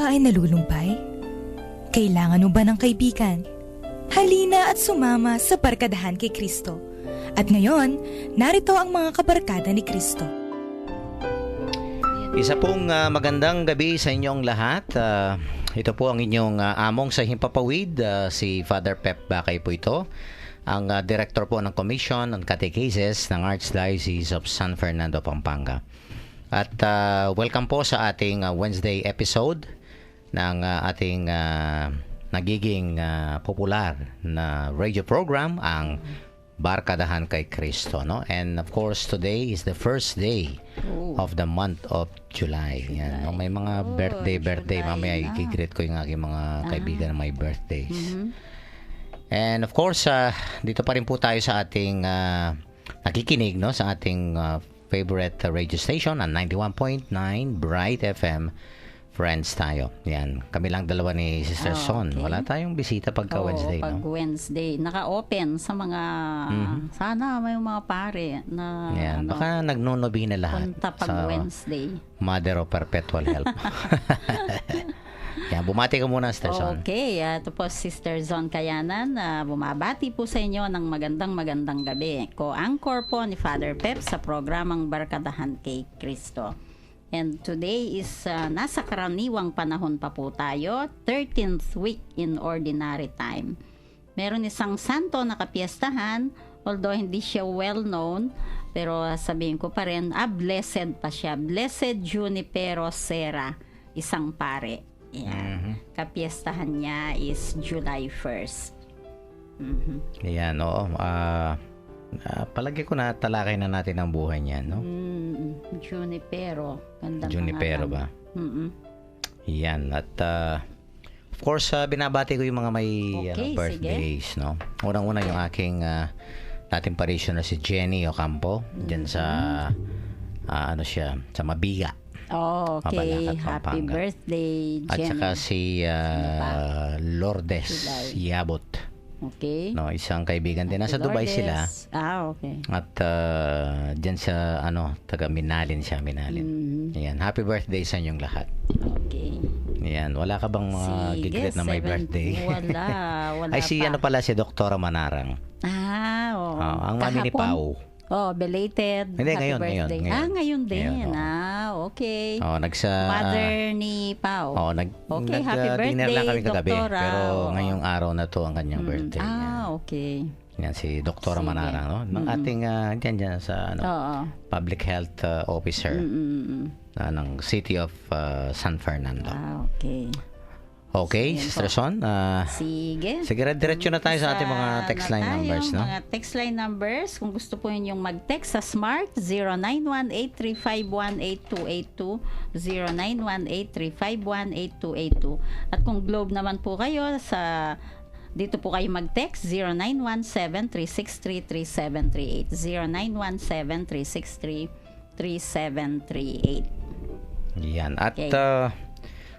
ba ay nalulumpay? Kailangan mo ba ng kaibigan? Halina at sumama sa Barkadahan kay Kristo. At ngayon, narito ang mga kabarkada ni Kristo. Isa pong magandang gabi sa inyong lahat. Ito po ang inyong among sa Himpapawid, si Father Pep Bakay po ito. Ang director po ng Commission on Catechesis ng Archdiocese of San Fernando, Pampanga. At welcome po sa ating Wednesday episode ng ating nagiging popular na radio program, ang Barkadahan kay Kristo, no? And of course, today is the first day of the month of July. Yan, no? May mga birthday. Mamaya i-greet ko yung aking mga kaibigan na may birthdays. And of course, dito pa rin po tayo sa ating nakikinig, no? Sa ating favorite radio station, ang 91.9 Bright FM. Friends tayo. Yan. Kami lang dalawa ni Sister Son. Okay. Wala tayong bisita pagka Wednesday, pag no? Wednesday. Naka-open sa mga, sana may mga pare na, Yan. Baka nagnonobina lahat punta pag sa Wednesday. Mother of Perpetual Help. Yan. Bumati ka muna, Sister Son. Okay. Ito po Sister Zon Kayanan. Bumabati po sa inyo ng magandang gabi. Co-anchor po ni Father Pep sa programang Barkadahan kay Kristo. And today is nasa karaniwang panahon pa po tayo, 13th week in Ordinary Time. Meron isang santo na kapiestahan, although hindi siya well known, pero sabihin ko pa rin, blessed pa siya. Blessed Junipero Serra, isang pare. Yan. Kapiestahan niya is July 1st. Yan, oo. Palagi ko na talakay na natin ang buhay niyan, no? Junipero. Ganda Junipero ba? Yan. At of course, binabati ko yung mga may birthdays, no? Unang-una yung aking dating parishioner si Jenny Ocampo, dyan sa sa Mabiga. Oh, okay. Mabalacat, Happy Pampanga. birthday, Jenny. At saka si Lourdes Yabot. Okay. No, isang kaibigan din. Nasa Dubai sila. Okay. At dyan sa taga Minalin siya, Minalin. Ayan, happy birthday sa inyong lahat. Okay. Ayan, wala ka bang mga gigret na may birthday? Wala Ay, si pala si Doktora Manarang. Ang mami ni Pao. Belated. Hindi, happy ngayon. birthday. Ngayon din. Ngayon, okay. Nagsa... Mother ni Pao. Okay, happy dinner lang kami birthday, kagabi. Doktora. Pero ngayong araw na to ang kanyang birthday. Okay. Yan, si Doktora Manarang, no? Ng ating, dyan sa, Public Health Officer ng City of San Fernando. Okay. Okay, Sister Son. Sige. Sige, diretso na tayo sa ating mga text line numbers, no? Mga text line numbers. Kung gusto po yung mag-text sa Smart, 0918-351-8282, 0918-351-8282. At kung Globe naman po kayo, dito po kayo mag-text 0917-363-3738, 0917-363-3738. Yan. At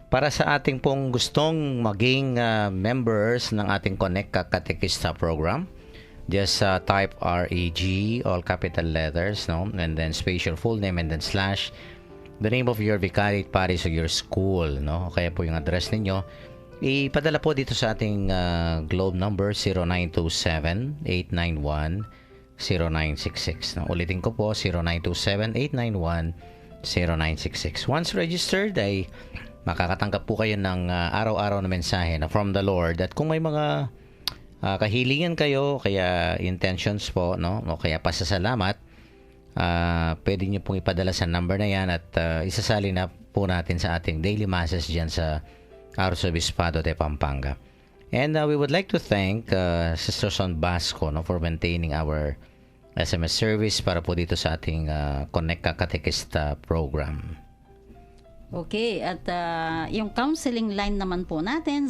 para sa ating pong gustong maging members ng ating Connect Catechista program, just type REG, all capital letters, no? And then space your full name and then slash the name of your vicariate parish of your school, no? Kaya po yung address ninyo. Ipadala po dito sa ating Globe number 0927-891-0966. No? Ulitin ko po, 0927-891-0966. Once registered, ay makakatanggap po kayo ng araw-araw na mensahe na from the Lord. At kung may mga kahilingan kayo, kaya intentions po, no? O kaya pasasalamat, pwede nyo pong ipadala sa number na yan at isasali na po natin sa ating daily masses dyan sa Arzobispado de Pampanga. And we would like to thank Sister Son Basco, no, for maintaining our SMS service para po dito sa ating Connect Catechista program. Okay, at yung counseling line naman po natin,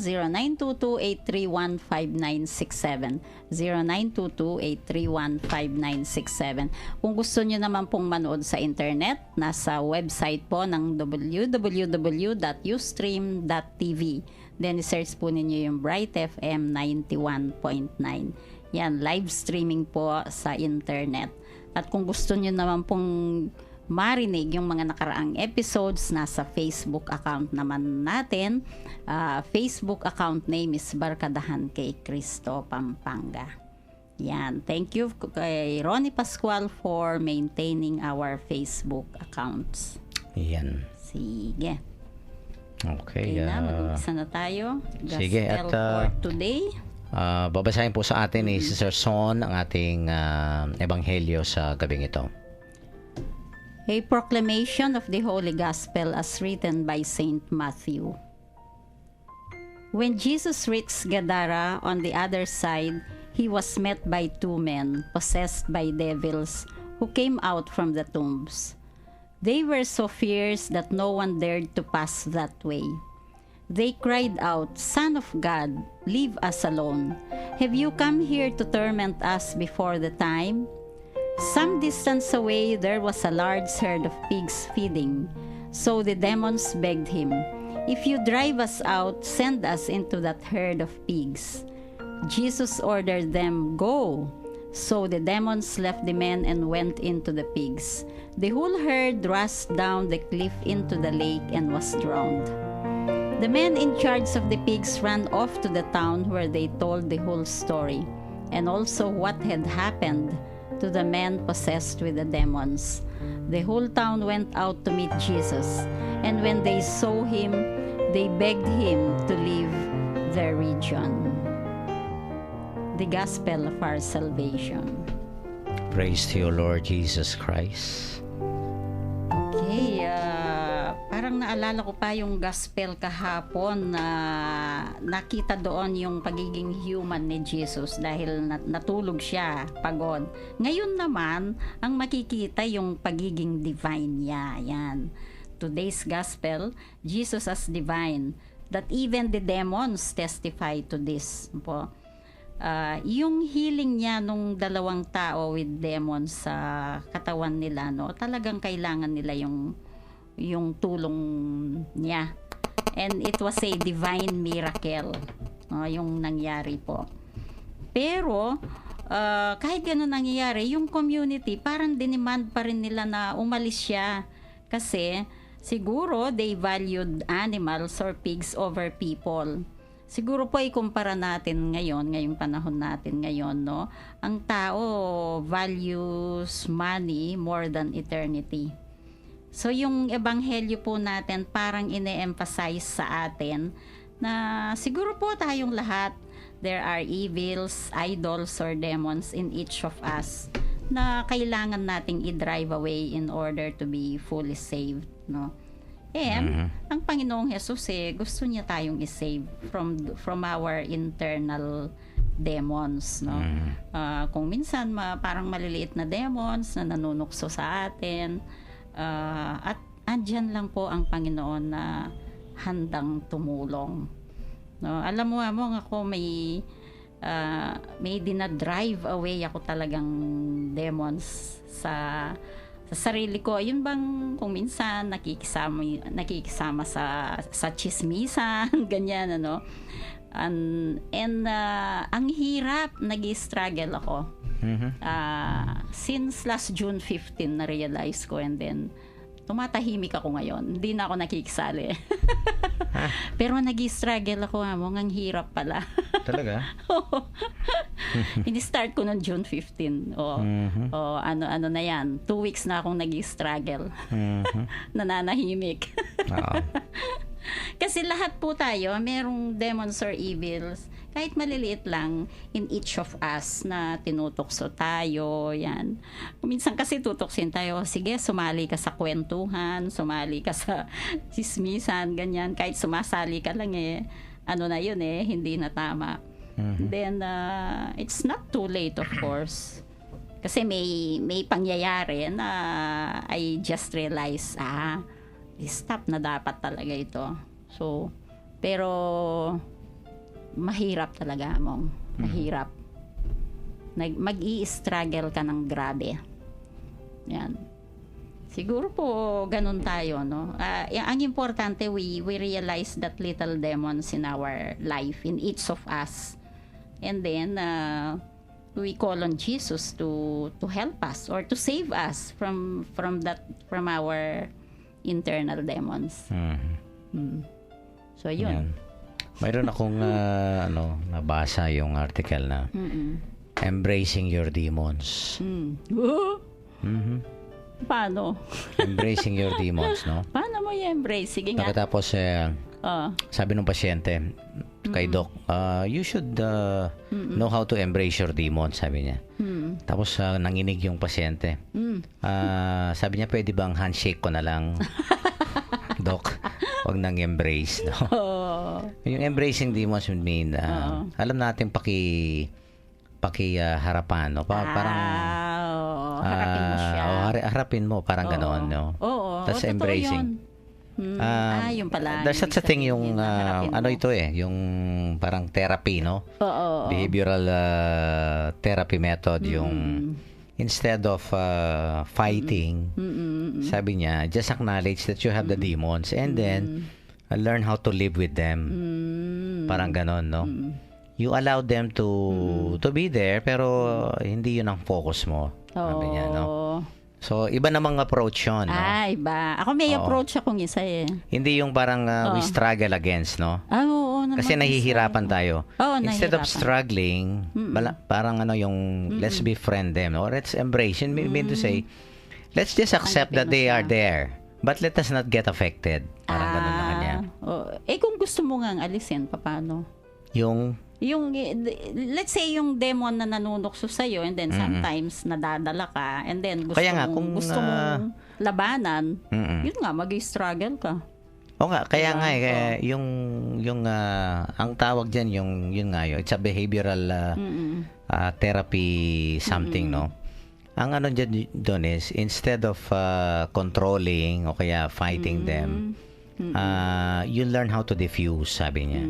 0922-831-5967. 0922-831-5967. Kung gusto nyo naman pong manood sa internet, nasa website po ng www.ustream.tv. Then, search po ninyo yung Bright FM 91.9. Yan, live streaming po sa internet. At kung gusto nyo naman pong marinig yung mga nakaraang episodes, nasa Facebook account naman natin. Facebook account name is Barkadahan kay Cristo, Pampanga. Yan. Thank you kay Ronnie Pascual for maintaining our Facebook accounts. Yan. Sige. Okay. Okay na, mag-umpisa na tayo. Sige, Gospel at for today. babasahin po sa atin ni Sister Son ang ating ebanghelyo sa gabing ito. A proclamation of the Holy Gospel as written by Saint Matthew. When Jesus reached Gadara on the other side, he was met by two men possessed by devils who came out from the tombs. They were so fierce that no one dared to pass that way. They cried out, "Son of God, leave us alone. Have you come here to torment us before the time?" Some distance away there was a large herd of pigs feeding. So the demons begged him, "If you drive us out, send us into that herd of pigs." Jesus ordered them, "Go." So the demons left the men and went into the pigs. The whole herd rushed down the cliff into the lake and was drowned. The men in charge of the pigs ran off to the town where they told the whole story, and also what had happened to the men possessed with the demons. The whole town went out to meet Jesus, and when they saw him, they begged him to leave their region. The Gospel of our salvation. Praise to you, Lord Jesus Christ. Okay, parang naalala ko pa yung gospel kahapon na nakita doon yung pagiging human ni Jesus dahil natulog siya, pagod. Ngayon naman, ang makikita yung pagiging divine niya. Yan. Today's gospel, Jesus as divine, that even the demons testify to this. Po. Yung healing niya nung dalawang tao with demons sa katawan nila, no, talagang kailangan nila yung tulong niya. And it was a divine miracle, yung nangyari po. Pero kahit gano'n nangyayari, yung community parang dinemand pa rin nila na umalis siya kasi siguro they valued animals or pigs over people. Siguro po ikumpara natin ngayong panahon natin ngayon, no? Ang tao values money more than eternity. So yung ebanghelyo po natin parang ine-emphasize sa atin na siguro po tayong lahat, there are evils, idols, or demons in each of us na kailangan nating i-drive away in order to be fully saved, no? And ang Panginoong Jesus gusto niya tayong i-save from our internal demons, no? Kung minsan parang maliliit na demons na nanunukso sa atin, at andyan lang po ang Panginoon na handang tumulong, no? Alam mo ako may dinadrive away ako talagang demons sa sarili ko. Yun bang kung minsan nakikisama sa chismisan, ganyan, ano. And ang hirap, nag-struggle ako. Since last June 15 na-realize ko, and then tumatahimik ako ngayon. Hindi na ako nakikisali. Pero nag-struggle ako, ang hirap pala. Talaga? Ini-start ko noong June 15. Ano na yan. 2 weeks na akong nag-struggle. Nananahimik. Kasi lahat po tayo, merong demons or evils, kahit maliliit lang, in each of us na tinutokso tayo, yan. Minsan kasi tutoksin tayo, sige, sumali ka sa kwentuhan, sumali ka sa sismisan, ganyan, kahit sumasali ka lang ano na yun hindi na tama. Then, it's not too late, of course. Kasi may pangyayari na I just realized, stop na dapat talaga ito. So, pero mahirap talaga mahirap. Mag-i-struggle ka ng grabe. Yan. Siguro po ganun tayo, no? Ang importante, we realize that little demons in our life, in each of us. And then we call on Jesus to help us or to save us from our internal demons. So yun. Yan. Mayroon akong nabasa yung article na embracing your demons. Paano? Embracing your demons, no? Paano mo i-embrace? Sige nga. Pagkatapos, sabi ng pasyente kay Doc, you should know how to embrace your demons, sabi niya. Tapos nanginig yung pasyente. Sabi niya, pwede bang handshake ko na lang? Doc, wag nang embrace, no? Yung embracing demons would mean, alam natin harapan, no? Parang harapin mo siya. Harapin mo, parang gano'n, no? Oo. That's totoo embracing. Yun. Yun pala. There's such a thing yung, harapin mo. ito yung parang therapy, no? Oo. Behavioral therapy method, yung instead of fighting, sabi niya, just acknowledge that you have the demons and then learn how to live with them. Parang ganon, no? You allow them to be there, pero hindi yun ang focus mo. Sabi niya, no? So, iba namang approach yun, no? Iba. Ako may approach akong isa eh. Hindi yung parang we struggle against, no? Oo naman. Kasi nahihirapan tayo. Instead of nahihirapan. struggling, parang yung let's befriend them or let's embrace. You mean to say, let's just accept that they are there. But let us not get affected. Parang ganun na kanya. Kung gusto mo nga alisin, paano? Yung let's say yung demon na nanunukso sa'yo and then sometimes nadadala ka and then gusto mong labanan, yun nga, mag-struggle ka. O nga, kaya nga yung ang tawag diyan yun nga it's a behavioral therapy something, no? Ang doon is instead of controlling o kaya fighting them, you learn how to diffuse, sabi niya.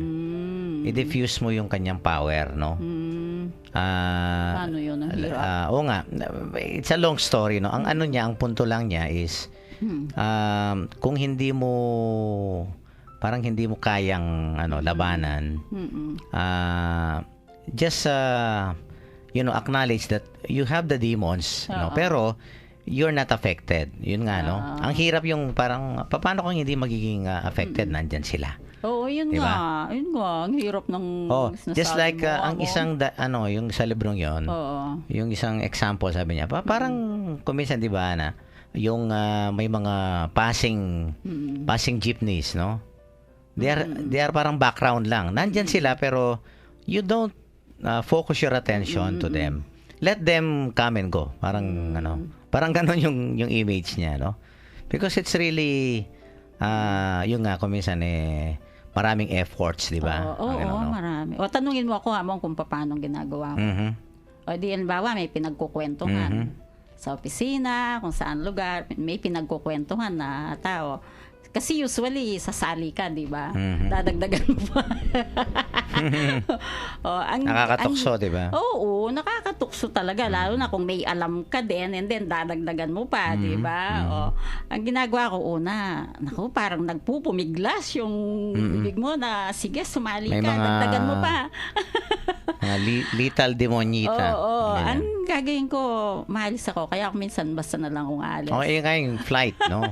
I-diffuse mo yung kanyang power, no? Paano yun? Ang hirap. Oo nga. It's a long story, no? Ang ang punto lang niya is kung hindi mo kayang labanan, just acknowledge that you have the demons, no? Pero you're not affected. Yun nga, no? Ang hirap yung parang paano kung hindi magiging affected, nandyan sila. Oo, yun diba? nga. Yun nga, ang hirap ng just like ang isang yung sa librong yon, yung isang example sabi niya, parang kuminsan 'di ba na yung may mga passing jeepneys, no? They are parang background lang. Nandyan sila pero you don't focus your attention to them. Let them come and go. Parang parang gano'n yung image niya, no? Because it's really yung nga kuminsan maraming efforts, di ba? Marami. O tanungin mo ako Among kung paano ginagawa mo. O di halimbawa may pinagkukwentuhan sa opisina, kung saan lugar, may pinagkukwentuhan na tao. Kasi usually, sasali ka, di ba? Dadagdagan mo pa. Nakakatukso, di ba? Oo, nakakatukso talaga. Lalo na kung may alam ka din, and then dadagdagan mo pa, di ba? Ang ginagawa ko parang nagpupumiglas yung bibig mo na, sige, sumali ka, dagdagan mo pa. Lethal demonita. Ang gagawin ko, maalis ako. Kaya minsan basta na lang kung alis. Yun nga yung flight, no?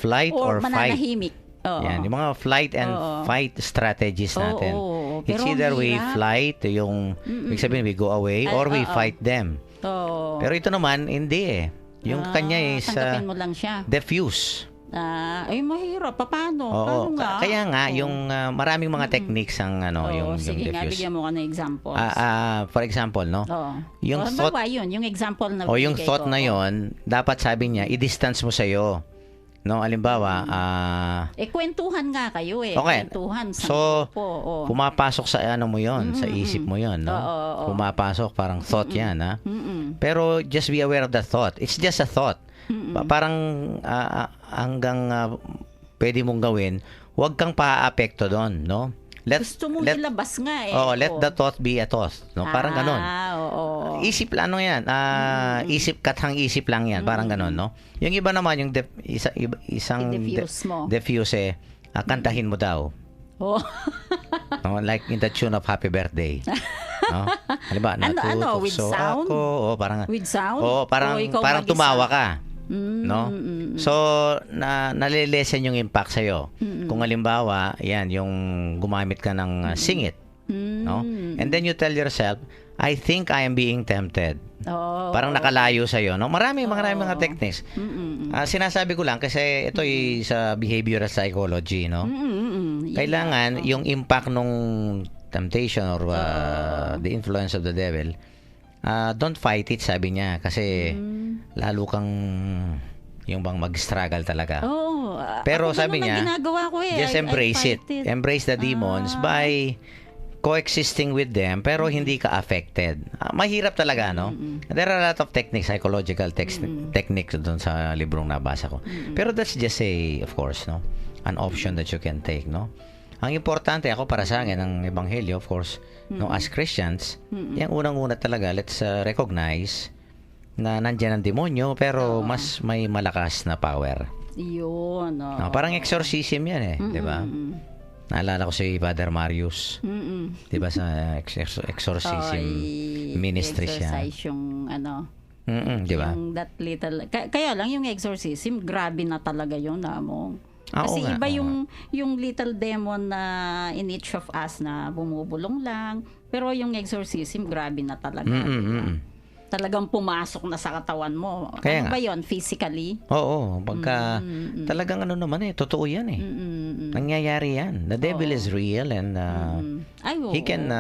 Flight or fight. Mananahimik. Yan, yung mga flight and fight strategies natin. It's either we flight, yung ibig sabihin we go away, or we fight them. Pero ito naman, hindi Yung kanya is tanggapin mo lang siya. diffuse. Mahirap. Paano? Paano nga? Kaya nga, yung maraming mga techniques ang yung sige nga, diffuse. bigyan mo ka ng examples. For example, no? Yung thought, yung example na yung thought na yon, dapat sabi niya, i-distance mo sa'yo. No, halimbawa, kwentuhan nga kayo Okay. Kwentuhan sa So, grupo. pumapasok sa mo yon, sa isip mo yon, no? Pumapasok, parang thought yan, ha? Pero just be aware of the thought. It's just a thought. Parang hanggang pwede mong gawin, huwag kang pa-apekto doon, no? Gusto mong ilabas nga let the thought be a thought, no? Parang ganon. Isip lang yan. Isip, kathang isip lang yan. Parang ganon, no? Yung iba naman, yung isang I-diffuse mo. diffuse, kantahin mo daw. No? Like in the tune of Happy Birthday. No? Halimbawa, Ano, with natutokso sound? ako. O, parang, With sound? Oo, parang, O ikaw parang mag-isa? tumawa ka. Mm, No? So, nalilesen yung impact sa'yo. Kung halimbawa, yan, yung gumamit ka ng singit. No? And then you tell yourself, I think I am being tempted. Oo. Parang nakalayo sa'yo. No? Marami mga techniques. Sinasabi ko lang kasi ito ay sa behavioral psychology. No? Kailangan yung impact nung temptation or the influence of the devil, don't fight it, sabi niya. Kasi lalo kang yung bang mag-struggle talaga. Oo. Pero Ako sabi ganun ang niya, ginagawa ko eh. just I embrace it. fight Embrace the demons by coexisting with them pero hindi ka affected. Mahirap talaga, no? There are a lot of techniques, psychological techniques doon sa librong nabasa ko. Pero that's just of course, no? An option that you can take, no? Ang importante ako para sa akin ng ebanghelyo, of course, no, as Christians, yung unang-una talaga, let's recognize na nandiyan ang demonyo pero mas may malakas na power. Yun. No, parang exorcism yan eh, di ba? Naalala ko si Father Marius. Di ba sa exorcism ministry siya. Exercise yung ano. Di ba? Yung that little. Kaya lang yung exorcism, grabe na talaga yun namong. Oo Kasi nga, iba oo yung little demon na in each of us na bumubulong lang. Pero yung exorcism, grabe na talaga. Talagang pumasok na sa katawan mo. Kaya ano nga. ba yun? Physically? Oo, pagka talagang ano naman eh, totoo yan eh. Nangyayari yan. The devil is real and Ay, oo. he can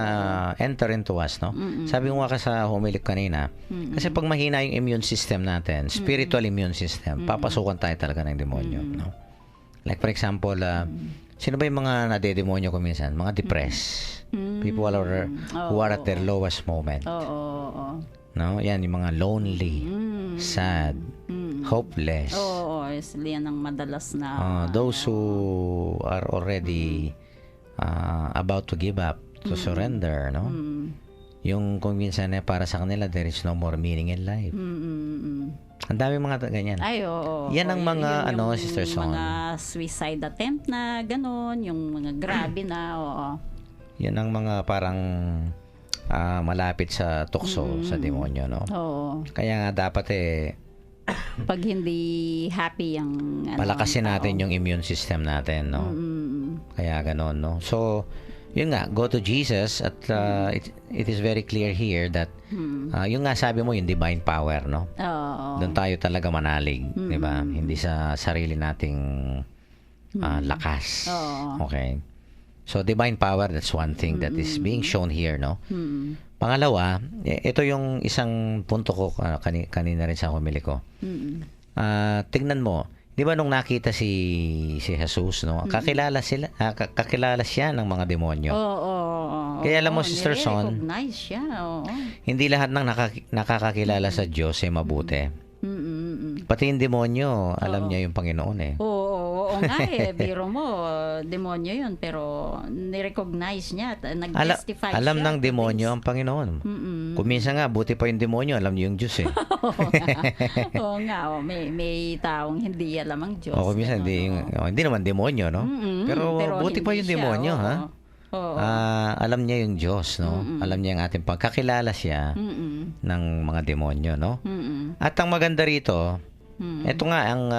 enter into us, no? Sabi ko nga sa homily kanina, kasi pag mahina yung immune system natin, spiritual immune system, papasukan tayo talaga ng demonyo, no? Like for example, sino ba yung mga nadedemonyo ko minsan? Mga depressed. People who are at their lowest moment. Oo. No? Yan, yung mga lonely, sad, hopeless. Oo, yan ang madalas na... Those who are already about to give up, to surrender, no? Yung kung minsan para sa kanila, there is no more meaning in life. Ang dami mga ganyan. Ay, oo. Yan ang mga, yung Sister Son. mga suicide attempt na gano'n, yung mga grabe na, oo. Yan ang mga parang malapit sa tukso sa demonyo, no? Oo. Kaya nga dapat Pag hindi happy ang... palakasin natin yung immune system natin, no? Kaya gano'n, no? So, yun nga, go to Jesus at it is very clear here that yung nga sabi mo, yung divine power, no? Oo. Doon tayo talaga manalig, di ba? Hindi sa sarili nating lakas. Oo. Okay? So, divine power, that's one thing that is being shown here, no? Pangalawa, ito yung isang punto ko kanina rin sa homily ko. Tingnan mo, di ba nung nakita si Jesus, no? Kakilala siya ng mga demonyo. Oo. Kaya alam mo, Sister Son, recognize siya, oo. hindi lahat ng nakakakilala sa Diyos ay mabuti. Pati yung demonyo, alam niya yung Panginoon eh. Oo nga eh. Biro mo, demonyo yun. Pero nirecognize niya at nag-testify siya. Alam ng demonyo ang Panginoon. Kung minsan nga, buti pa yung demonyo, alam niyo yung Diyos eh. Oo nga. May taong hindi alam ang Diyos. Kung minsan, hindi naman demonyo, no? Pero buti pa yung hindi siya, demonyo, ha? Oo. Alam niya yung Diyos, no? Alam niya ang ating pagkakilala siya ng mga demonyo, no? At ang maganda rito, ito nga ang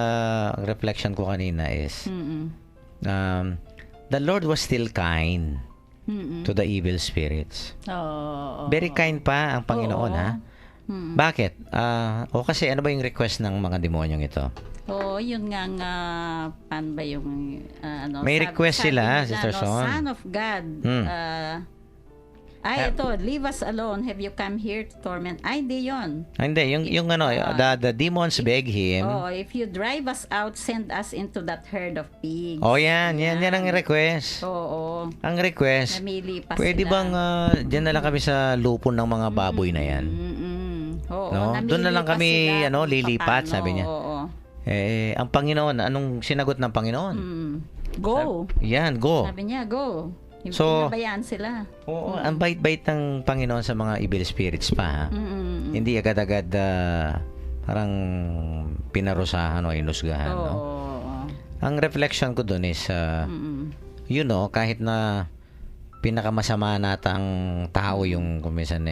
reflection ko kanina is the Lord was still kind to the evil spirits. Very kind pa ang Panginoon, ha? Bakit? Kasi ano ba yung request ng mga demonyong ito? Yun nga paano ba yung May request sila, Sister Son. Son of God. Ito, leave us alone. Have you come here to torment? Hindi yun. Hindi, yung the demons beg him. If you drive us out, send us into that herd of pigs. Yan ang request. Oo. Ang request, Namili pa pwede sila. bang dyan na lang kami sa lupon ng mga baboy na yan? Oo, No? namili Doon na lang pa kami, sila kung lilipat, paano. sabi niya. Oo. Ang Panginoon, anong sinagot ng Panginoon? Go. Yan, go. Sabi niya, go. So, pinabayaan sila. Oo, ang bait-bait ng Panginoon sa mga evil spirits pa. Ha? Hindi agad-agad parang pinarusahan o inusgahan. No? Ang reflection ko doon is, kahit na pinakamasama natang tao yung kuminsan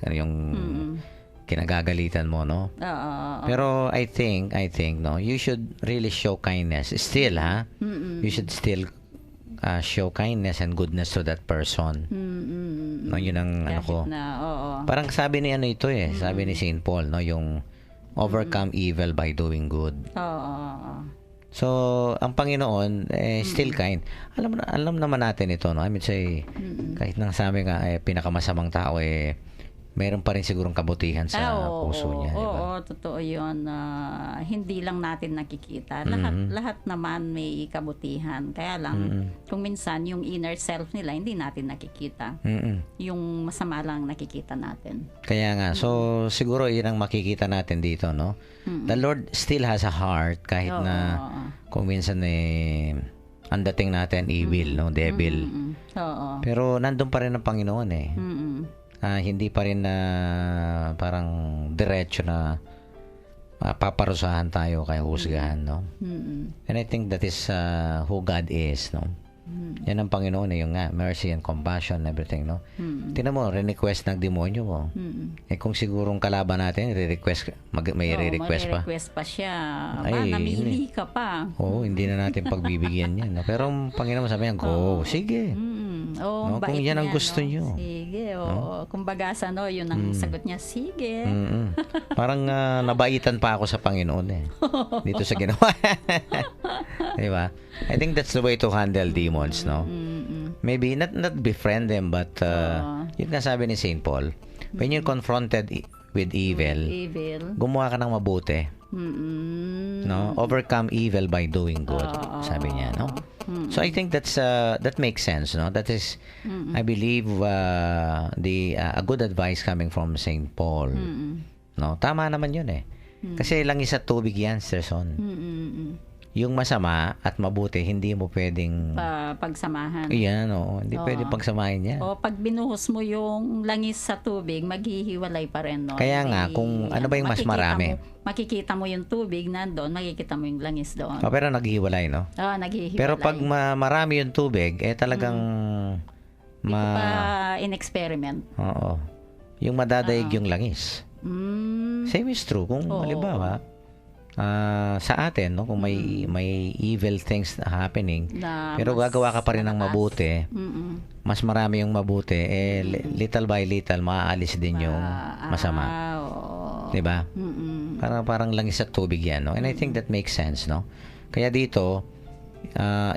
yung kinagagalitan mo, no? Oo. Pero I think no, you should really show kindness still, ha? You should still show kindness and goodness to that person. No, yun ang ano ko. Parang sabi ni sabi ni Saint Paul, no, yung overcome evil by doing good. Oo. So, ang Panginoon still kind. Alam naman natin ito, no? I mean, say, kahit nang sabi nga pinakamasamang tao mayroon pa rin sigurong kabutihan sa puso niya, di ba? Oo, totoo 'yon. Hindi lang natin nakikita. Lahat naman may kabutihan. Kaya lang kung minsan yung inner self nila hindi natin nakikita. Yung masama lang nakikita natin. Kaya nga, so siguro 'yun ang makikita natin dito, no? The Lord still has a heart kahit na kung minsan ang dating natin evil, no, devil. Oo. Pero nandun pa rin ang Panginoon hindi pa rin parang diretso na paparusahan tayo kaya husgahan, no? And I think that is who God is, no? Yan ang Panginoon, yung mercy and compassion, everything, no? Tingnan mo, request ng demonyo mo. Kung sigurong kalaban natin, may re-request pa. May-request pa siya. Namili ka pa. Oo, hindi na natin pagbibigyan yan. No? Pero ang Panginoon sabi niya, go, sige. No, kung yan ang gusto nyo. Sige, kumbaga yun ang sagot niya, sige. Parang nabaitan pa ako sa Panginoon dito sa ginawa. Diba? I think that's the way to handle demons, no? Maybe not befriend them, but yun nga sabi ni Saint Paul, when you're confronted with evil, gumawa ka ng mabuti. No? Overcome evil by doing good, sabi niya, no? So I think that makes sense, no? That is, I believe, a good advice coming from Saint Paul. No? Tama naman yun Kasi langis at tubig yan, Sir Son. Yung masama at mabuti, hindi mo pwedeng pagsamahan. Iyan, hindi pwedeng pagsamahin yan. Pag binuhos mo yung langis sa tubig, maghihiwalay pa rin, no? Kaya nga, kung ano ba yung mas marami? Makikita mo yung tubig nandoon, makikita mo yung langis doon. Pero naghihiwalay, no? Naghihiwalay. Pero pag marami yung tubig, talagang Hindi ko pa in-experiment. Oo. Yung madadaig yung langis. Same is true. Kung halimbawa, sa atin, no, kung may evil things happening, pero gagawa ka pa rin ng mabuti, mas marami yung mabuti, little by little, maaalis din yung masama. Diba? Parang langis at tubig yan, no? And I think that makes sense, no? Kaya dito,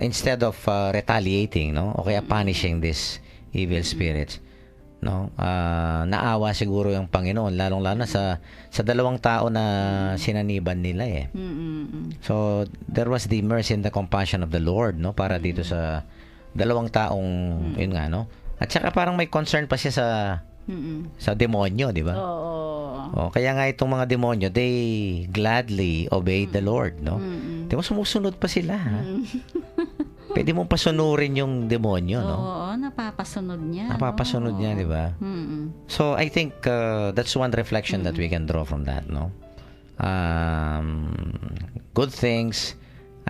instead of retaliating, no, o kaya punishing these evil spirits, no, naawa siguro yung Panginoon, lalong-lalo na sa dalawang tao na sinaniban nila So there was the mercy and the compassion of the Lord, no, para dito sa dalawang taong yun nga, no, at saka parang may concern pa siya sa demonyo, di ba? Kaya nga itong mga demonyo, they gladly obeyed the Lord, no? Di ba sumusunod pa sila, Pwede mong pasunurin yung demonyo, no? Napapasunod niya. Napapasunod niya, di ba? So, I think that's one reflection that we can draw from that, no? Good things,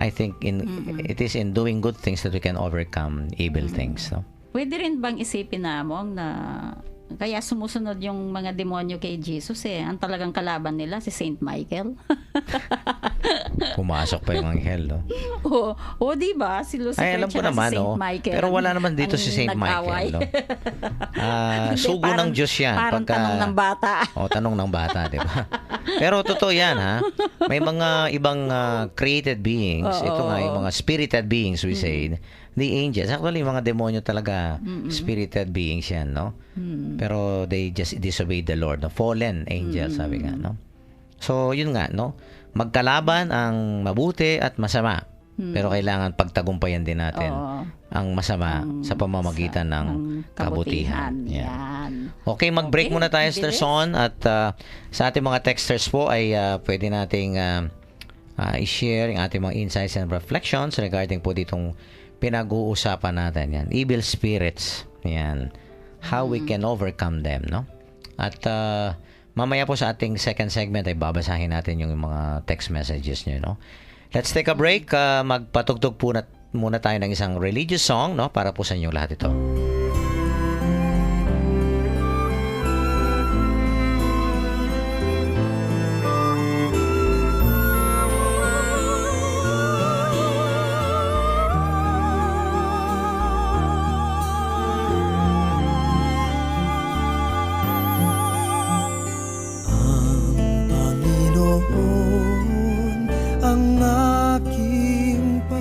I think it is in doing good things that we can overcome evil things, no? Pwede rin bang isipin namong na kaya sumusunod yung mga demonyo kay Jesus ang talagang kalaban nila si Saint Michael? Pumasok pa yung anghel, no? Di ba? Si Lucifer alam ko naman, si Saint Michael. Pero wala naman dito si Saint Michael, no? Sugo ng Diyos yan. Parang tanong ng bata. Tanong ng bata, di ba? Pero totoo yan, May mga ibang created beings. Ito nga, yung mga spirited beings, we say. The angels. Actually, yung mga demonyo talaga, spirited beings yan, no? Pero they just disobeyed the Lord. No? Fallen angels, sabi nga, no? So, yun nga, no? Magkalaban ang mabuti at masama. Pero kailangan pagtagumpayan din natin ang masama sa pamamagitan ng kabutihan. Yan. Okay, mag-break muna tayo, Sir Son. At sa ating mga texters po ay pwede nating i-share yung ating mga insights and reflections regarding po ditong pinag-uusapan natin. Yan. Evil spirits. Yan. How we can overcome them, no? At mamaya po sa ating second segment ay babasahin natin yung mga text messages nyo, no? Let's take a break. Magpatugtog po muna tayo ng isang religious song, no? Para po sa inyong lahat ito.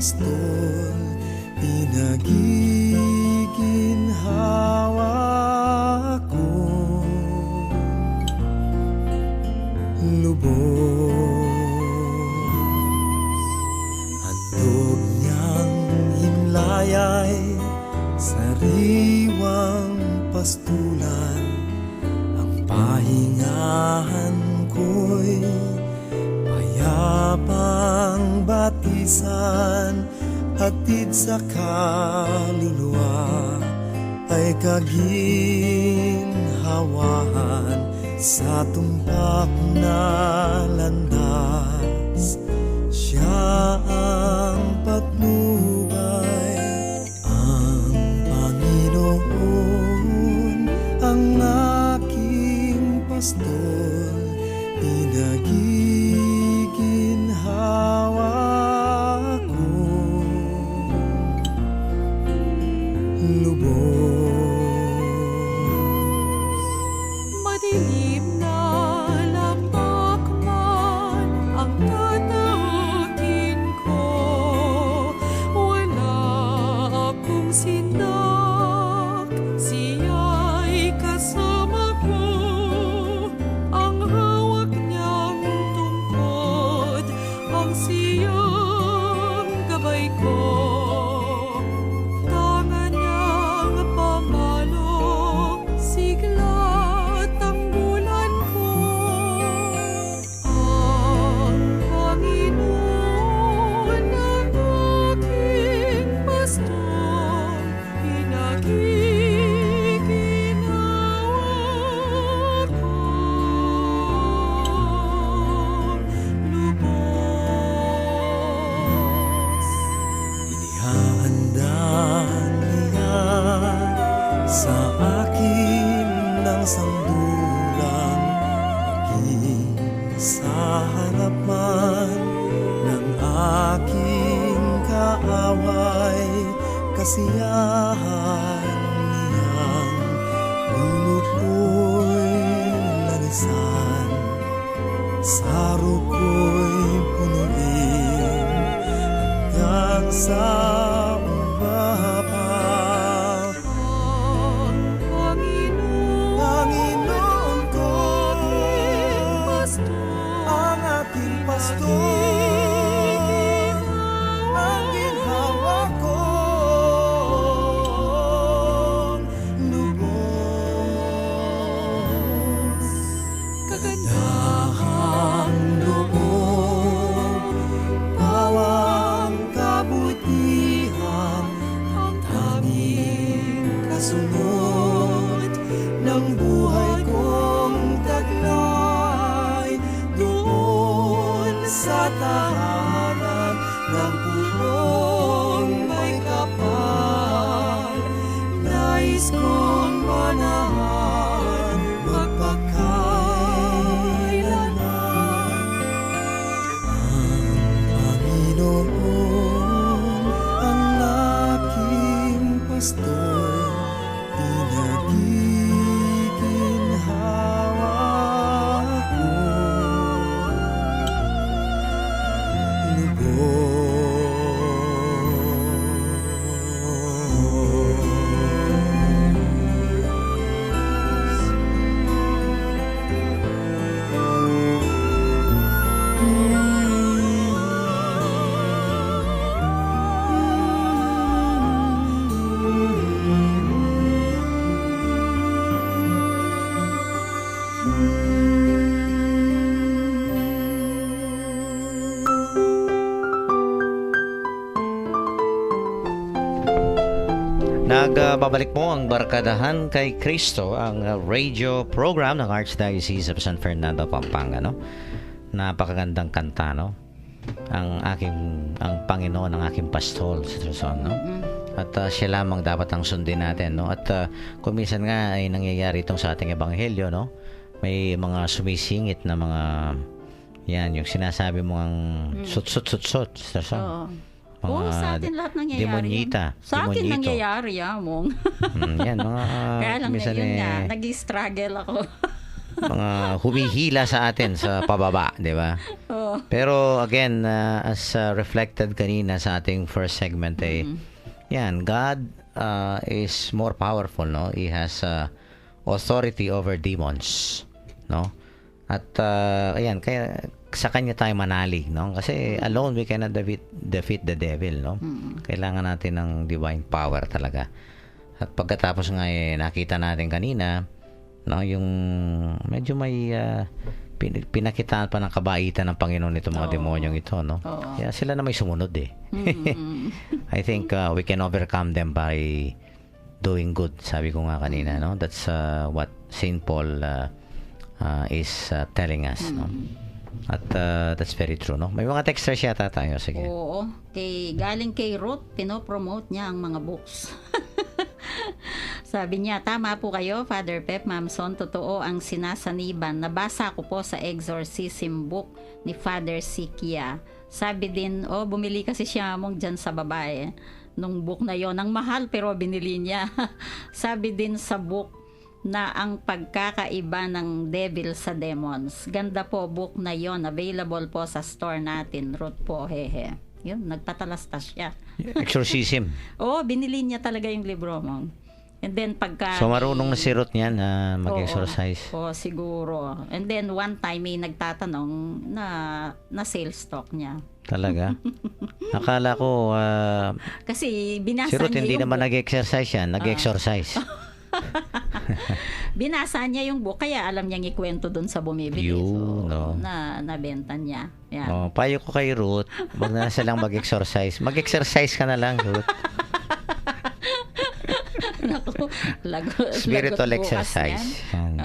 pastol, pinagiginhawa ko. Lubos handog niyang himlayay, sariwang pastulan. Ang pahingahan ko'y payapang batisan, hatid sa kaluluwa ay kaginhawahan sa tumpak na landas. Siya ang patnubay, ang Panginoon, ang aking pastol, pinagiginhawa ko. Lubos Madilim na lapak man ang tatawagin ko, wala akong sinak, siya'y kasama ko. Ang hawak niyang tungkod, ang siyang gabay ko. Tangan niyang pamalo, sigla tanggulan ko. Ang Panginoon ang aking pastor, pinagiginhawa ko. Lubos Inihahanda niya sa akin ng sandulang, maging sa harapan ng aking kaaway. Kasiyahan niyang ulo ko'y lanisan, saro ko'y punuin hanggang sa umapa. ang Panginoon ko, pastor, ang aking pastor, ang ginhawa ko. Lubos kagandahang loob, pawang kabutihan, ang tanging kasunod ng buhay kong taglay. Doon sa tahanan ng puong may kapal, nais kong manahan magpakailanman. Ang Panginoon ang aking pastor, pinagiginhawa ko. Lubos Nagbabalik po ang Barkadahan kay Kristo, ang radio program ng Archdiocese of San Fernando, Pampanga, no? Napakagandang kanta, no? Ang Panginoon ang aking pastol, Sister Son, no? At siya lamang dapat ang sundin natin, no? At kung minsan nga ay nangyayari itong sa ating ebanghelyo, no? May mga sumisingit na mga yan, yung sinasabi mo ang sut-sut-sut-sut, Sister Son. Oo. Oo, sa atin lahat nangyayari. Demonyita. Sa akin Demonyito. nangyayari, Mong. Yan, mga Kaya lang minsan ngayon nga, nag-struggle ako. mga humihila sa atin sa pababa, di ba? Pero again, as reflected kanina sa ating first segment, yan, God is more powerful, no? He has authority over demons, no? At ayan, kaya sa kanya tayo manalig, no? Kasi alone we cannot defeat the devil, no? Kailangan natin ng divine power talaga. At pagkatapos nga nakita natin kanina, no, yung medyo may pinakitaan pa ng kabaitan ng Panginoon itong mga demonyong ito, no? Kaya sila na may sumunod eh. I think we can overcome them by doing good. Sabi ko nga kanina, no? That's what Saint Paul is telling us, no? At that's very true, no? May mga texters yata tayo, sige. Oo. Galing kay Ruth, pinopromote niya ang mga books. Sabi niya, tama po kayo, Father Pep, Ma'am Son, totoo ang sinasaniban. Nabasa ko po sa exorcism book ni Father Sikia. Sabi din, bumili kasi siya mong dyan sa babae. Nung book na yon, ang mahal pero binili niya. Sabi din sa book na ang pagkakaiba ng devil sa demons. Ganda po book na yon, available po sa store natin. Ruth po, hehe. Yun, nagpatalastas siya. Exorcism. Binili niya talaga yung libro mo. And then pagka... So marunong na si Ruth niyan na mag-exercise. Siguro. And then one time may nagtatanong na sales stock niya. Talaga? Akala ko kasi binasa si Ruth niya hindi yung naman book. nag-exercise yan, nag-exercise. Binasa niya yung book kaya alam niyang ikwento doon sa bumibili. Yun, no. Nabenta niya. Yan. Payo ko kay Ruth, wag na silang mag-exercise. Mag-exercise ka na lang, Ruth. Naku, Spiritual lagot bukas exercise. yan.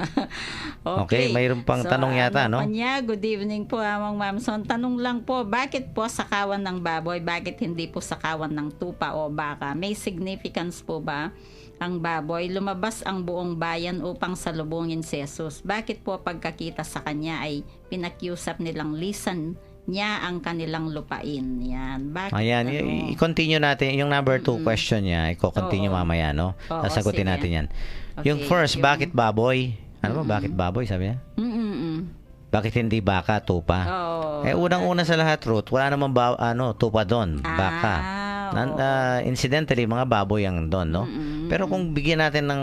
Okay, mayroon pang tanong yata, no? Good evening po, Amang Mamson. Tanong lang po, bakit po sakawan ng baboy? Bakit hindi po sakawan ng tupa o baka? May significance po ba ang baboy? Lumabas ang buong bayan upang salubungin si Jesus. Bakit po pagkakita sa kanya ay pinakiusap nilang lisan niya ang kanilang lupain? Yan. Bakit? Ayan, i-continue natin. Yung number 2 question niya, i-continue mamaya, no? Sasagutin sige. natin yan. Okay, Yung first, bakit baboy? Ano ba, bakit baboy, sabi niya? Bakit hindi baka, tupa? Unang-una sa lahat, Ruth, wala namang tupa doon, baka. Incidentally, mga baboy ang doon, no? Pero kung bigyan natin ng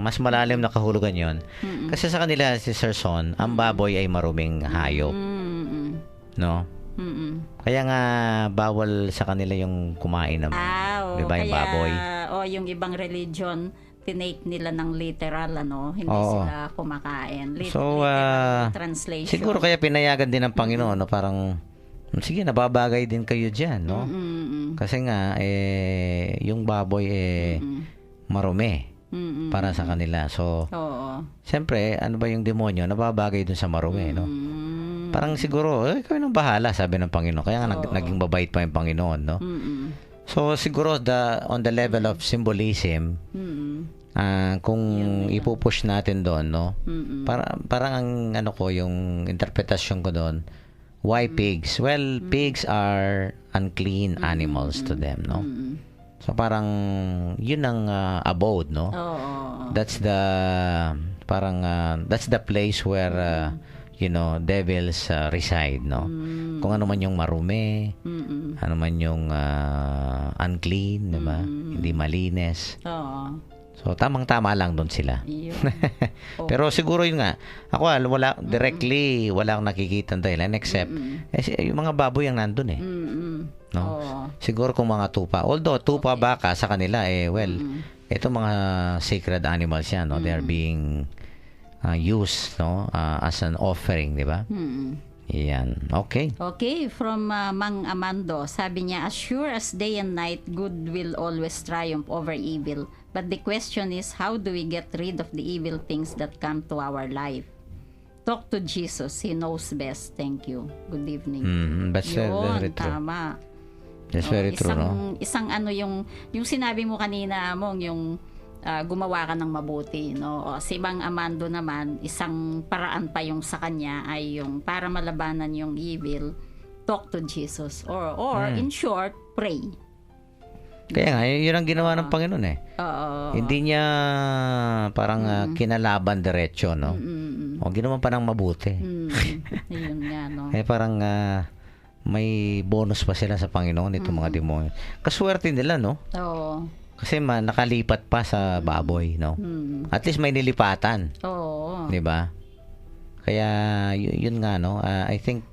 mas malalim na kahulugan yon, kasi sa kanila, si Sir Son, ang baboy ay maruming hayop. No? Kaya nga bawal sa kanila yung kumain ng yung baboy. Yung ibang religion tinake nila ng literal, hindi sila kumakain. Literal translation. Siguro kaya pinayagan din ng Panginoon, no? Parang sige, nababagay din kayo diyan, no? Kasi nga yung baboy marumi para sa kanila. So siyempre, ano ba yung demonyo? Nababagay dun sa marumi, no? Parang siguro, ikaw nang bahala, sabi ng Panginoon. Kaya nga naging babait pa yung Panginoon, no? So, siguro on the level of symbolism, kung ipupush natin doon, no? Parang ang yung interpretasyon ko doon, why pigs? Well, pigs are unclean animals to them, no? So, parang yun ang abode, no? That's the place where devils reside, no? Kung ano man yung marumi, ano man yung unclean, diba? Hindi malinis. So, tamang-tama lang doon sila. Pero siguro yun nga, ako wala akong nakikita dahilan except yung mga baboy ang nandun no? Siguro kung mga tupa. Although tupa baka sa kanila ito mga sacred animals yan, no? They are being used, no, as an offering, di ba? Yan. Okay. Okay, from Mang Amando, sabi niya, as sure as day and night, good will always triumph over evil. But the question is, how do we get rid of the evil things that come to our life? Talk to Jesus. He knows best. Thank you. Good evening. That's very true. Tama. That's very true, no? Isang yung sinabi mo kanina, Mong, yung gumawa ka ng mabuti, no? Si Mang Amando naman, isang paraan pa yung sa kanya ay yung para malabanan yung evil, talk to Jesus or in short, pray. Kaya nga, yun ang ginawa ng Panginoon eh. Oo. Hindi niya parang kinalaban diretso, no? O ginawa pa ng mabuti. Yun nga, no? Eh parang may bonus pa sila sa Panginoon itong mga demonyo. Kaswerte nila, no? Oo. Kasi nakalipat pa sa baboy, no? At least may nilipatan, Oo. 'di ba? Kaya yun nga, no? I think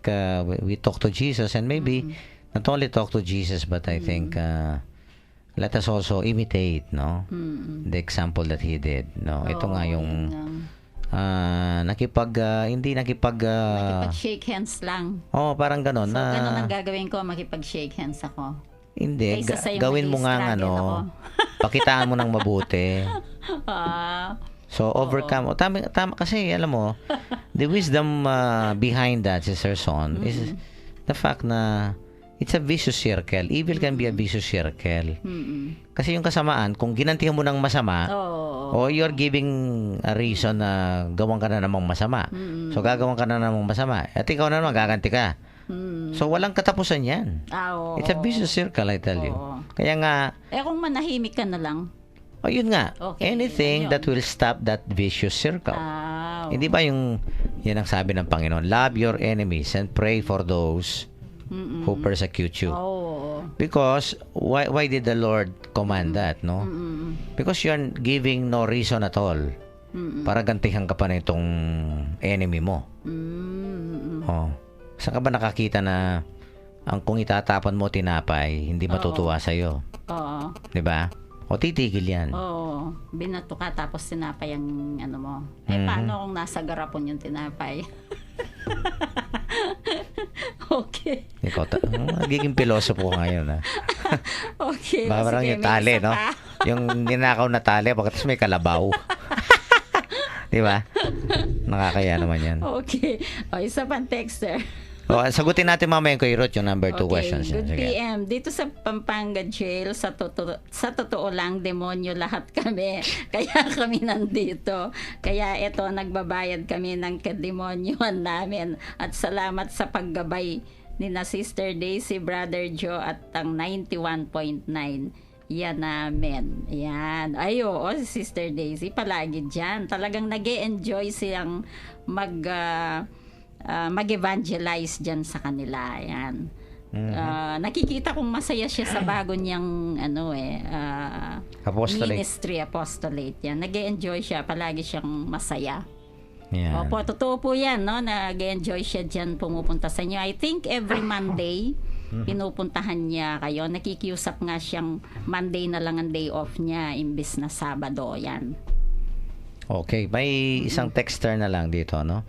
we talk to Jesus, and maybe not only talk to Jesus, but I think let us also imitate, no? The example that he did, no? Ito nga yung hindi Makipag-shake hands lang. parang ganon So, na ganun ang gagawin ko, makipag-shake hands ako. hindi Kaysa sa'yo gawin mo nga mag-i-struggle pakitaan mo ng mabuti. Ah, So overcome. Tama kasi alam mo, the wisdom behind that, Sister Son, is the fact na it's a vicious circle. Evil can be a vicious circle. Kasi yung kasamaan, kung ginantihan mo ng masama, o you're giving a reason na gawan ka na namang masama. So gagawan ka na namang masama. At ikaw na naman, gaganti ka. So walang katapusan yan. oo. It's a vicious circle, I tell you. Oo. Kaya nga, Kung manahimik ka na lang. yun nga, Okay, anything ayun. that will stop that vicious circle. Hindi ba yan ang sabi ng Panginoon, love your enemies and pray for those who persecute you. Oo. Because, why did the Lord command that, no? Because you're giving no reason at all para gantihan ka pa na itong enemy mo. Saan ka ba nakakita na kung itatapan mo tinapay, hindi matutuwa sa'yo? Oo. Diba? O titigil yan. Oo. Binato ka tapos tinapay ang ano mo. Paano kung nasa garapon yung tinapay? Okay. Ikaw, nagiging pilosopo ka ngayon, ha? Okay. Parang sige, yung may tali, isa no? pa. Yung ninakaw na tali, pagkatapos may kalabaw. Di ba? Nakakaya naman yan. Okay. Isa pang texter. Sagutin natin mamaya kay Ruth yung number 2 questions. Good Sige. PM. Dito sa Pampanga Jail, sa totoo lang, demonyo lahat kami. Kaya kami nandito. Kaya ito, nagbabayad kami ng kademonyoan namin. At salamat sa paggabay ni na Sister Daisy, Brother Joe at ang 91.9. Yan namin. Yan. Ay, oo, si Sister Daisy, palagi dyan. Talagang nag-e-enjoy siyang mag-evangelize dyan sa kanila. Yan. Nakikita kong masaya siya sa bago niyang Apostolate. apostolate. Yan. Nag-e-enjoy siya. Palagi siyang masaya. Yan. Opo, totoo po yan, no? Nag-enjoy siya dyan, pumupunta sa inyo. I think every Monday, pinupuntahan niya kayo. Nakikiusap nga siyang Monday na lang ang day off niya, imbis na Sabado. Yan. Okay, may isang texter na lang dito, no?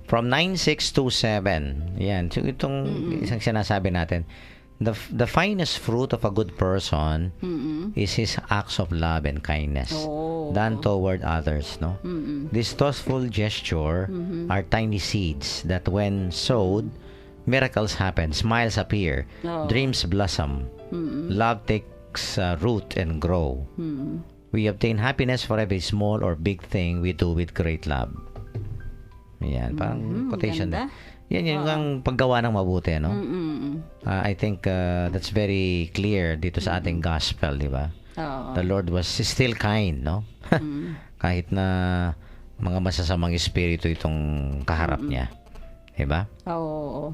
From 9627. Yan, so itong isang sinasabi natin. The finest fruit of a good person is his acts of love and kindness done toward others, no? This thoughtful gesture are tiny seeds that when sowed, miracles happen, smiles appear, dreams blossom, love takes root and grow. We obtain happiness for every small or big thing we do with great love. Yan, parang quotation ganda. Yan yung ang paggawa ng mabuti, no? I think that's very clear dito sa ating gospel, di ba? Oo. The Lord was still kind, no? Kahit na mga masasamang espiritu itong kaharap niya. Di ba? Oo.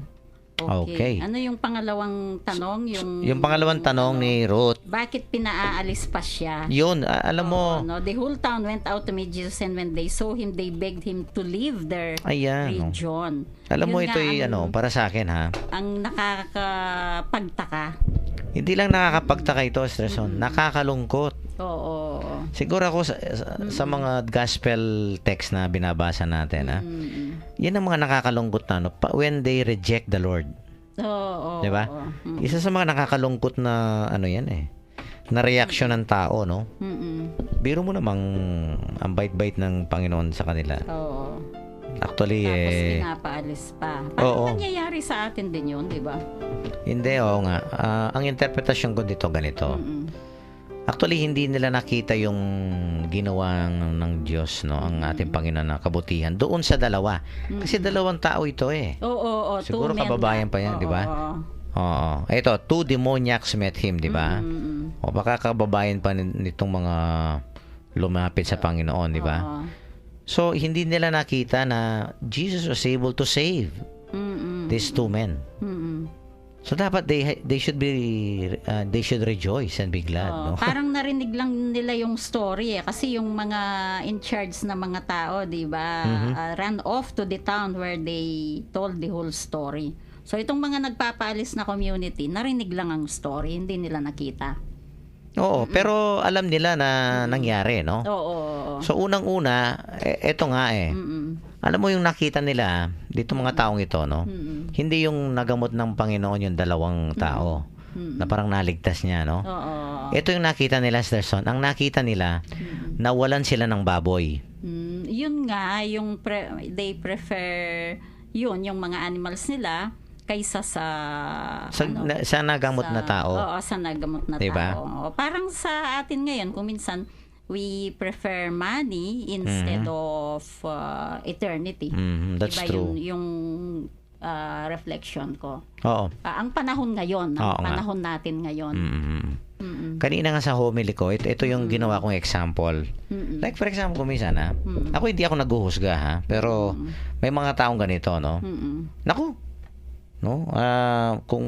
Okay. Ano yung pangalawang tanong? Yung pangalawang tanong ni Ruth, bakit pinaalis pa siya? yun, alam mo, The whole town went out to meet Jesus, and when they saw him, they begged him to leave their ayan, no? region. Alam mo, Yun ito nga para sa akin, ha? ang nakakapagtaka. Hindi lang nakakapagtaka ito, Stresson. Nakakalungkot. Oo. Siguro ako sa mga gospel text na binabasa natin, ha? Yan ang mga nakakalungkot na, no? When they reject the Lord. Oo. Di ba? Isa sa mga nakakalungkot na, yan na reaksyon ng tao, no? Biro mo namang ang bait-bait ng Panginoon sa kanila. Oo. Actually, Tapos pinapaalis pa. Parang nangyayari sa atin din yun, di ba? Hindi, oo nga. Ang interpretasyon ko dito ganito. Actually, hindi nila nakita yung ginawa ng Diyos, no? Ang ating Panginoon na kabutihan. Doon sa dalawa. Kasi dalawang tao ito eh. Oo. Siguro kababayan pa yan, di ba? Oo. Ito, 2 demoniacs met him, di ba? O baka kababayan pa nitong mga lumapit sa Panginoon, di ba? Oo. So, hindi nila nakita na Jesus was able to save Mm-mm. these two men. Mm-mm. So, dapat they should rejoice and be glad, no? Parang narinig lang nila yung story kasi yung mga in charge na mga tao, di ba, ran off to the town where they told the whole story. So, itong mga nagpapalis na community, narinig lang ang story, hindi nila nakita. Oo, pero alam nila na nangyari, no? Oo. So, unang-una, eto nga Mm-mm. Alam mo yung nakita nila, dito mga taong ito, no? Mm-mm. Hindi yung nagamot ng Panginoon yung dalawang tao na parang naligtas niya, no? Oo. Ito yung nakita nila, Sister Son. Ang nakita nila, nawalan sila ng baboy. Yun nga, yung they prefer yun, yung mga animals nila kaysa sa Sa nagamot na tao. Oo, sa nagamot na Diba? tao. Parang sa atin ngayon, kung minsan we prefer money instead of eternity. That's Diba true. yung reflection ko. Oo. Ang panahon ngayon, Oo nga. panahon natin ngayon. Mm-mm. Kanina nga sa homily ko, ito yung ginawa kong example. Mm-mm. Like for example, kuminsan ako hindi ako naghuhusga ha, pero may mga taong ganito, no? Mm-mm. Naku, no? Kung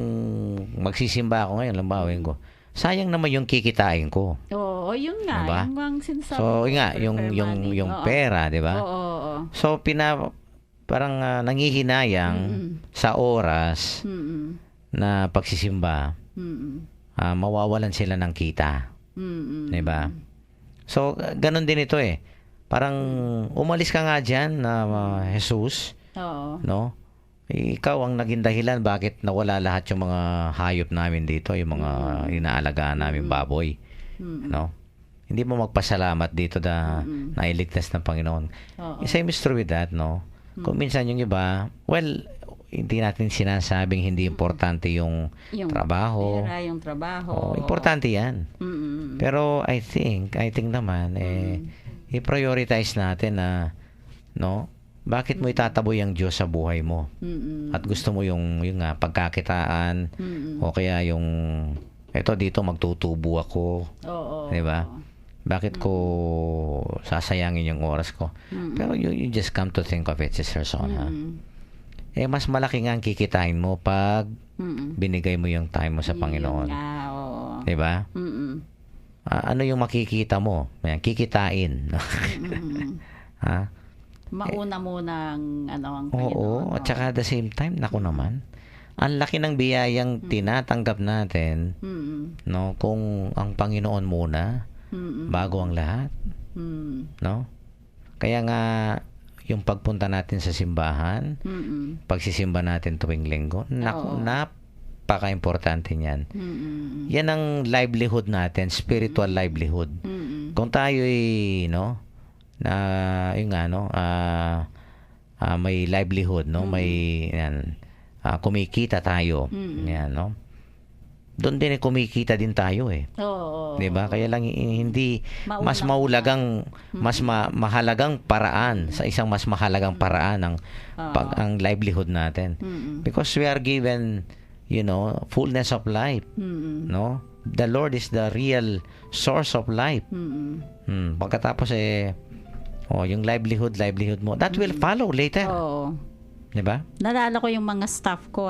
magsisimba ako ngayon, lambawin ko, sayang naman yung kikitain ko. Oo, yun nga. Diba? Yung ang sinasabi So, ko, yun nga, prefer money. yung Oo. pera, di ba? Oo. So, parang nangihinayang sa oras Mm-mm. na pagsisimba, Mm-mm. mawawalan sila ng kita. Mm-mm. Di ba? So, ganun din ito eh. Parang umalis ka nga dyan na Jesus, Oo. no? Ikaw ang naging dahilan bakit nawala lahat yung mga hayop namin dito, yung mga inaalagaan namin baboy. No? Hindi mo magpasalamat dito na nailigtas ng Panginoon. Oo. Same is true with that, no? Kung minsan yung iba, well, hindi natin sinasabing hindi importante yung trabaho. Pera, yung trabaho. Importante yan. Mm-mm. Pero I think naman, i-prioritize natin na, no? Bakit mo itataboy ang Diyos sa buhay mo? Mm-mm. At gusto mo yung nga, pagkakitaan, o kaya yung, eto dito magtutubo ako, Oo. di ba? Bakit ko sasayangin yung oras ko? Pero you just come to think of it, Sister Son, ha? Mas malaki nga ang kikitain mo pag binigay mo yung time mo sa Panginoon. Yun nga, oo. Di ba? Mm-mm. Ano yung makikita mo? Ayan, kikitain. Ha? Mauna muna ang Panginoon. Oo, at saka at the same time, naku naman, ang laki ng biyayang tinatanggap natin, Mm-mm. no, kung ang Panginoon muna, bago ang lahat, no? Kaya nga, yung pagpunta natin sa simbahan, Mm-mm. pagsisimba natin tuwing linggo, naku, Oo. napaka-importante niyan. Mm-mm. Yan ang livelihood natin, spiritual livelihood. Mm-mm. Kung tayo'y, no, yung nga, no, may livelihood, no, may, yan, kumikita tayo, yan, no, doon din kumikita din tayo eh. Oo. 'Di ba? Kaya lang hindi mas Mauna. mahalagang paraan sa isang mas mahalagang paraan ang ang livelihood natin. Because we are given, fullness of life, no? The Lord is the real source of life. Pagkatapos yung livelihood mo, that will follow later. Oo. 'Di ba? Nalala ko yung mga staff ko,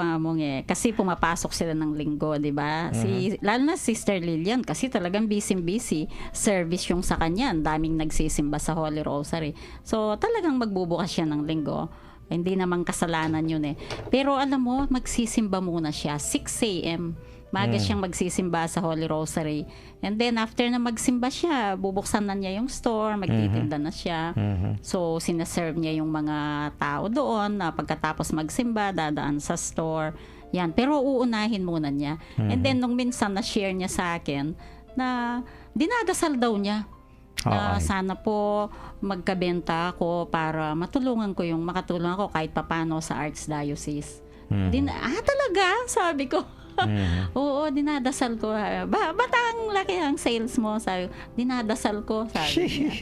kasi pumapasok sila ng linggo, 'di ba? Lalo na Sister Lilian kasi talagang busy service yung sa kanya, ang daming nagsisimba sa Holy Rosary. So talagang magbubukas siya ng linggo. Hindi naman kasalanan yun eh. Pero alam mo, magsisimba muna siya 6 a.m. Maga siyang magsisimba sa Holy Rosary. And then, after na magsimba siya, bubuksan na niya yung store, magtitinda na siya. So, sinaserve niya yung mga tao doon na pagkatapos magsimba, dadaan sa store. Yan. Pero uunahin muna niya. And then, nung minsan na-share niya sa akin, na dinadasal daw niya. Na sana po magkabenta ako para makatulong ako kahit papano sa Archdiocese. Talaga? Sabi ko. Oo, dinadasal ko. Ba't ang laki ang sales mo? Sabi, dinadasal ko. Sabi niya.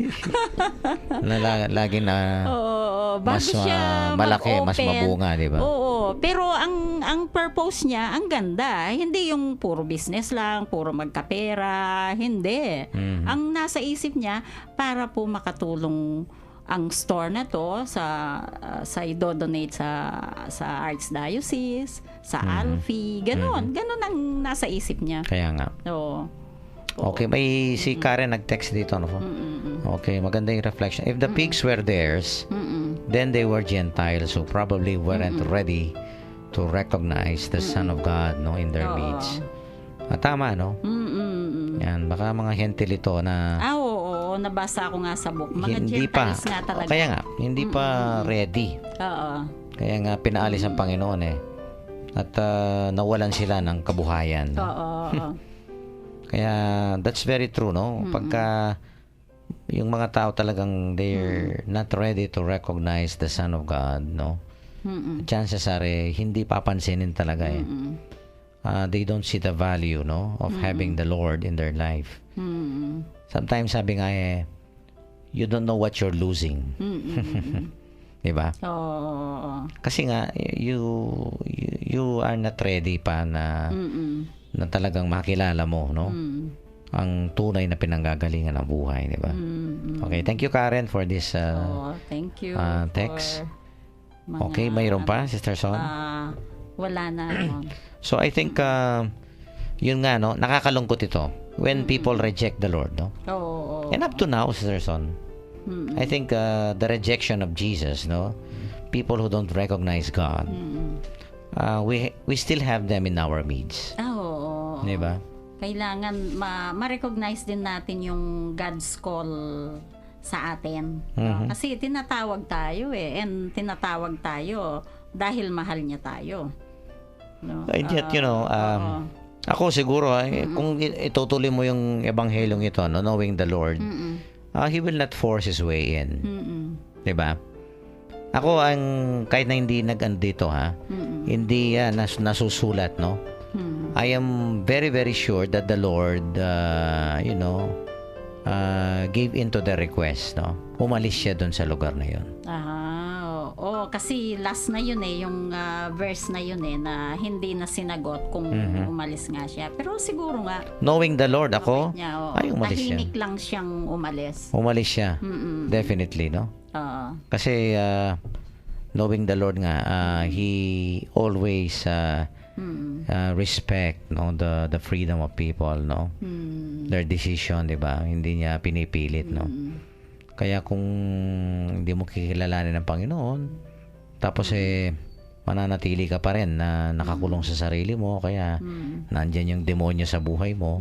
Lagi na Oo, bago mas siya malaki, mas mag-open. mabunga, di ba? Oo, pero ang purpose niya, ang ganda. Hindi yung puro business lang, puro magkapera. Hindi. Mhm. Ang nasa isip niya, para po makatulong ang store na to sa idodonate sa Archdiocese, sa Alfie, ganon ang nasa isip niya. Kaya nga. Oo. Okay, may si Karen nag-text dito. No? Okay, maganda yung reflection. If the pigs were theirs, then they were Gentiles who probably weren't ready to recognize the Son of God in their Oo. midst. Tama, no? Yan, baka mga hentil ito na Oo, nabasa ko nga sa book. Mga hindi pa. Gentiles nga talaga. Kaya nga, hindi pa ready. Oo. Kaya nga, pinaalis ang Panginoon At nawalan sila ng kabuhayan. Oo. Kaya, that's very true, no? Pagka yung mga tao talagang they're not ready to recognize the Son of God, no? Chances are, hindi papansinin talaga they don't see the value, no, of having the Lord in their life. Sometimes sabi nga you don't know what you're losing. Diba? Oo. Kasi nga you are not ready pa na talagang makilala mo, no? Ang tunay na pinanggagalingan ng buhay, diba? Okay, thank you Karen for this Thank you text. for mga, Okay, mayroon pa, Sister Son? Wala na. So I think yun nga, no, nakakalungkot ito when people reject the Lord, no? Oo. And up to now, Sister Son, I think the rejection of Jesus, no, people who don't recognize God, we still have them in our midst. Oo. Di ba? Kailangan ma-recognize din natin yung God's call sa atin. Kasi tinatawag tayo and tinatawag tayo dahil mahal niya tayo. No? And yet, ako siguro, kung itutuloy mo yung ebanghelyong ito, no, knowing the Lord, He will not force His way in. Diba? Ako, kahit na hindi nag-andito, hindi nasusulat, no? I am very, very sure that the Lord, gave into the request, no? Umalis siya dun sa lugar na yun. Oo, kasi last na yun yung verse na yun na hindi na sinagot kung umalis nga siya. Pero siguro nga, knowing the Lord, ako, niya, ay umalis siya. tahimik lang siyang umalis. Umalis siya. Definitely, no? Kasi, knowing the Lord nga, He always respect, no, the freedom of people, no? Their decision, di ba? Hindi niya pinipilit, no? Kaya kung hindi mo kikilalanin ng Panginoon, tapos mananatili ka pa rin na nakakulong sa sarili mo, kaya nandyan yung demonyo sa buhay mo,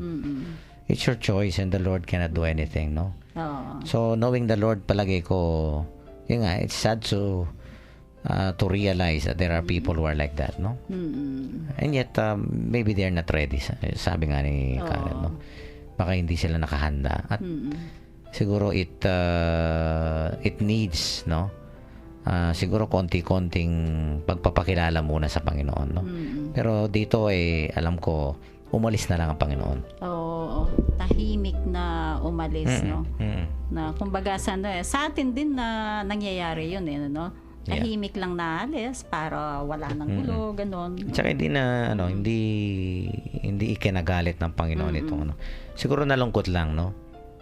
it's your choice and the Lord cannot do anything, no? So, knowing the Lord, palagi ko, yun nga, it's sad to realize that there are people who are like that, no? And yet, maybe they're not ready, sabi nga ni Karen, no? Baka hindi sila nakahanda. At siguro it needs, no? Siguro konti-konting pagpapakilala muna sa Panginoon, no? Pero dito alam ko, umalis na lang ang Panginoon. Oo, tahimik na umalis, no? Na kumbaga sa atin din na nangyayari yun, no? Tahimik lang na alis para wala nang gulo, ganon. Tsaka hindi na hindi ikinagalit ng Panginoon ito, no? Siguro nalungkot lang, no?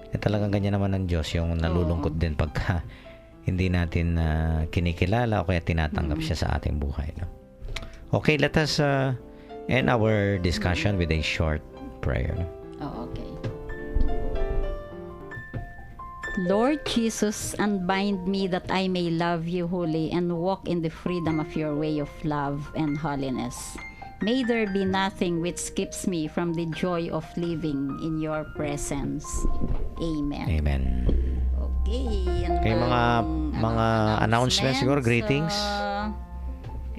Talagang ganyan naman ng Diyos, yung nalulungkot din pagka hindi natin kinikilala o kaya tinatanggap siya sa ating buhay, no? Okay, let us end our discussion with a short prayer, no? Okay. Lord Jesus, unbind me that I may love you wholly and walk in the freedom of your way of love and holiness. May there be nothing which keeps me from the joy of living in your presence. Amen. Amen. Okay. Okay, mga announcements siguro, greetings.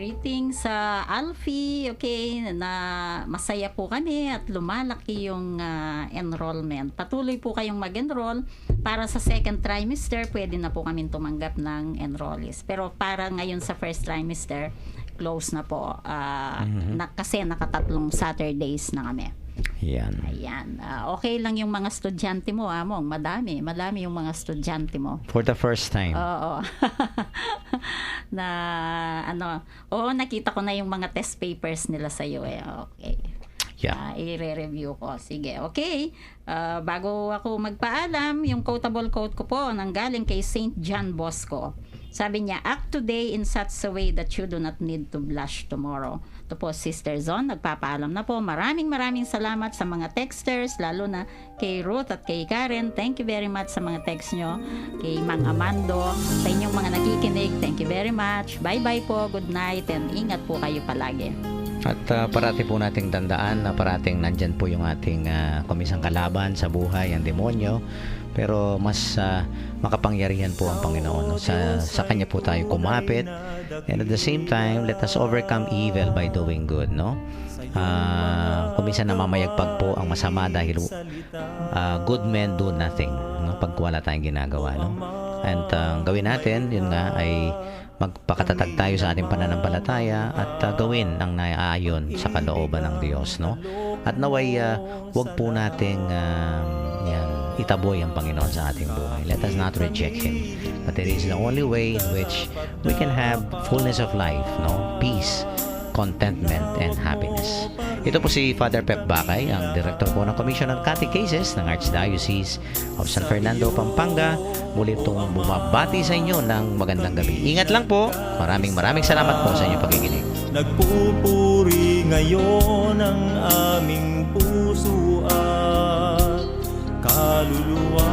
Greetings sa Alfie, okay, na masaya po kami at lumalaki yung enrollment. Patuloy po kayong mag-enroll. Para sa second trimester, pwede na po kami tumanggap ng enrollees. Pero para ngayon sa first trimester, close na po. Kasi nakatatlong Saturdays na kami. Yan. Ayan. Okay lang yung mga estudyante mo, Among. Madami yung mga estudyante mo. For the first time. Oo. Nakita ko na yung mga test papers nila sa iyo eh. Okay. Yeah. I-re-review ko. Sige, okay. Bago ako magpaalam, yung quotable quote ko po nanggaling kay St. John Bosco. Sabi niya, act today in such a way that you do not need to blush tomorrow. Ito po, Sister Zon, nagpapaalam na po. Maraming salamat sa mga texters, lalo na kay Ruth at kay Karen. Thank you very much sa mga text nyo. Kay Mang Amando, sa inyong mga nakikinig, thank you very much. Bye-bye po, good night, and ingat po kayo palagi. At parati po nating tandaan na parating nandyan po yung ating komisang kalaban sa buhay, ang demonyo. Pero mas makapangyarihan po ang Panginoon. Sa Kanya po tayo kumapit. And at the same time, let us overcome evil by doing good, no? Kuminsan namamayagpag po ang masama dahil good men do nothing, no? Pag wala tayong ginagawa, no? And gawin natin, yun nga, ay magpakatatag tayo sa ating pananampalataya at gawin ang naaayon sa kalooban ng Diyos, no? At naway wag po nating itaboy ang Panginoon sa ating buhay. Let us not reject Him. But it is the only way in which we can have fullness of life, no? Peace, contentment, and happiness. Ito po si Father Pep Bakay, ang Director po ng Commission on Catechesis ng Archdiocese of San Fernando, Pampanga. Muli itong bumabati sa inyo ng magandang gabi. Ingat lang po. Maraming salamat po sa inyong pakikinig. Nagpupuri ngayon ang aming puso at kaluluwa.